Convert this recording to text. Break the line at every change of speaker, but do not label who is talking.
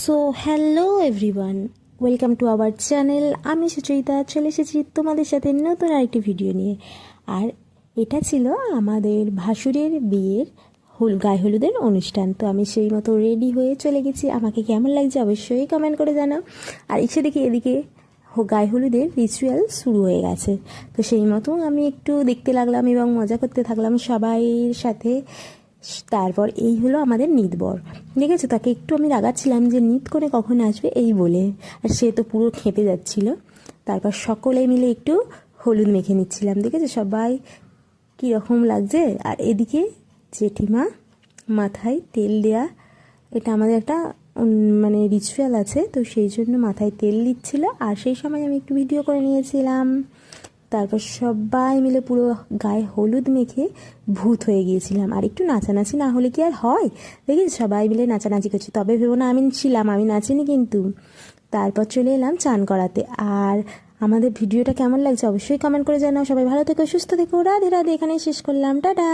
So hello everyone, welcome to our channel. আমি সুচরিতা চলে এসেছি তোমাদের সাথে নতুন আরেকটি ভিডিও নিয়ে। আর এটা ছিল আমাদের ভাসুরের বিয়ের গায়ে হলুদের অনুষ্ঠান। তো আমি সেই মতো রেডি হয়ে চলে গেছি। আমাকে কেমন লাগছে অবশ্যই কমেন্ট করে জানাও। আর ইচ্ছে দেখি এদিকে গায়ে হলুদের রিচুয়াল শুরু হয়ে গেছে। তো সেই মতো আমি একটু দেখতে লাগলাম এবং মজা করতে থাকলাম সবাইয়ের সাথে। তারপর এই হলো আমাদের নিতবর। দেখেছো, তাকে একটু আমি রাগাচ্ছিলাম যে নিত করে কখন আসবে এই বলে, আর সে তো পুরো খেপে যাচ্ছিল। তারপর সকলে মিলে একটু হলুদ মেখে নিচ্ছিলাম। দেখেছো সবাই কীরকম লাগছে। আর এদিকে জেঠিমা মাথায় তেল দেয়া, এটা আমাদের একটা মানে রিচুয়াল আছে, তো সেই জন্য মাথায় তেল দিচ্ছিল। আর সেই সময় আমি একটু ভিডিও করে নিয়েছিলাম। তারপর সবাই মিলে পুরো গায়ে হলুদ মেখে ভূত হয়ে গিয়েছিলাম। আর একটু নাচানাচি না হলে কি আর হয়? দেখি সবাই মিলে নাচানাচি করছি, তবে ভেবো না আমি ছিলাম, আমি নাচিনি কিন্তু। তারপর চলে এলাম চান করাতে। আর আমাদের ভিডিওটা কেমন লাগছে অবশ্যই কমেন্ট করে জানাও। সবাই ভালো থেকো, সুস্থ থেকো, রাধে রাধে। এখানেই শেষ করলাম, টাটা।